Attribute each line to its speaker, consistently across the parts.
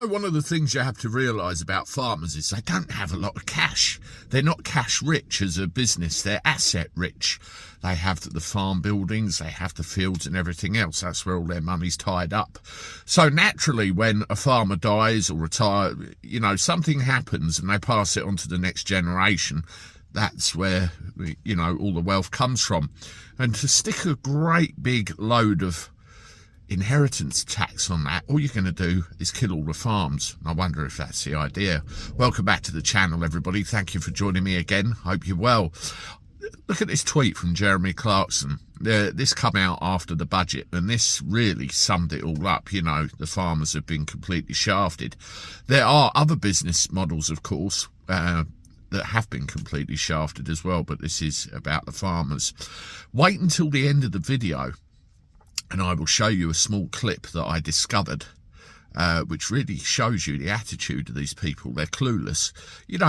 Speaker 1: One of the things you have to realise about farmers is they don't have a lot of cash. They're not cash rich as a business, they're asset rich. They have the farm buildings, they have the fields and everything else. That's where all their money's tied up. So naturally, when a farmer dies or retires, something happens and they pass it on to the next generation, that's where, all the wealth comes from. And to stick a great big load of inheritance tax on that, all you're going to do is kill all the farms. I wonder if that's the idea. Welcome back to the channel, everybody. Thank you for joining me again. Hope you're well. Look at this tweet from Jeremy Clarkson. This come out after the budget, and this really summed it all up. The farmers have been completely shafted. There are other business models, of course, that have been completely shafted as well, but this is about the farmers. Wait until the end of the video and I will show you a small clip that I discovered, which really shows you the attitude of these people. They're clueless.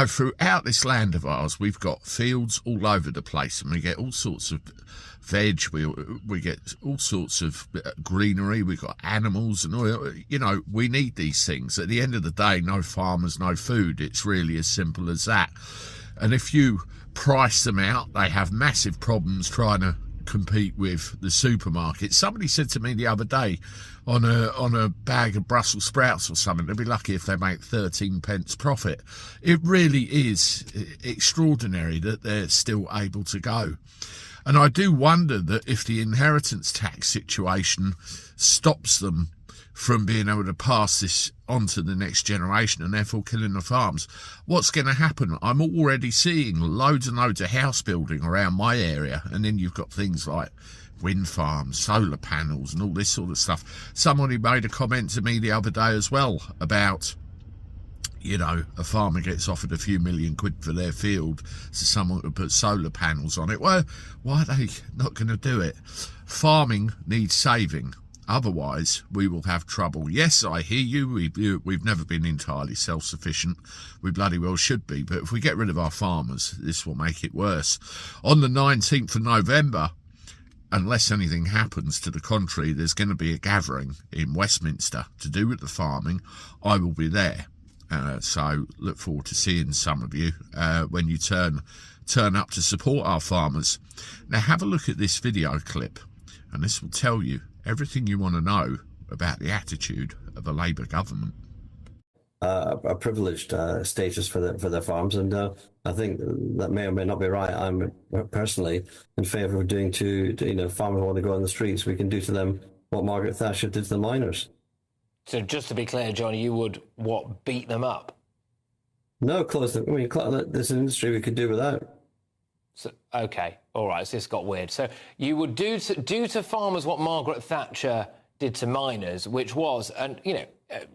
Speaker 1: Throughout this land of ours, we've got fields all over the place, and we get all sorts of veg, we get all sorts of greenery, we've got animals, and we need these things. At the end of the day, no farmers, no food. It's really as simple as that. And if you price them out, they have massive problems trying to compete with the supermarket. Somebody said to me the other day, on a bag of Brussels sprouts or something, they'd be lucky if they make 13 pence profit. It really is extraordinary that they're still able to go. And I do wonder that if the inheritance tax situation stops them from being able to pass this on to the next generation and therefore killing the farms, what's going to happen? I'm already seeing loads and loads of house building around my area, and then you've got things like wind farms, solar panels and all this sort of stuff. Somebody made a comment to me the other day as well about, a farmer gets offered a few million quid for their field, so someone could put solar panels on it. Well, why are they not going to do it? Farming needs saving. Otherwise, we will have trouble. Yes, I hear you. We've never been entirely self-sufficient. We bloody well should be. But if we get rid of our farmers, this will make it worse. On the 19th of November, unless anything happens to the contrary, there's going to be a gathering in Westminster to do with the farming. I will be there. So look forward to seeing some of you when you turn up to support our farmers. Now have a look at this video clip, and this will tell you everything you want to know about the attitude of a Labour government.
Speaker 2: A privileged status for the farms, and I think that may or may not be right. I'm personally in favour of doing to farmers who want to go on the streets, we can do to them what Margaret Thatcher did to the miners.
Speaker 3: So just to be clear, John, you would, beat them up?
Speaker 2: No, close them. I mean, this is an industry we could do without.
Speaker 3: So, okay, all right, so this got weird. So you would do to farmers what Margaret Thatcher did to miners, which was, and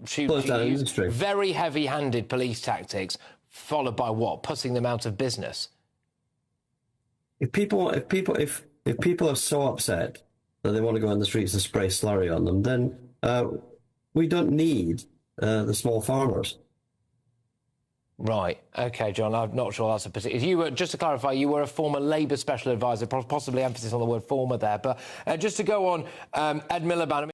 Speaker 3: she used very heavy-handed police tactics, followed by what? Putting them out of business.
Speaker 2: If people are so upset that they want to go on the streets and spray slurry on them, then we don't need the small farmers.
Speaker 3: Right. Okay, John, I'm not sure that's a particular... You were, just to clarify, you were a former Labour Special Advisor, possibly emphasis on the word former there, but just to go on, Ed Miliband...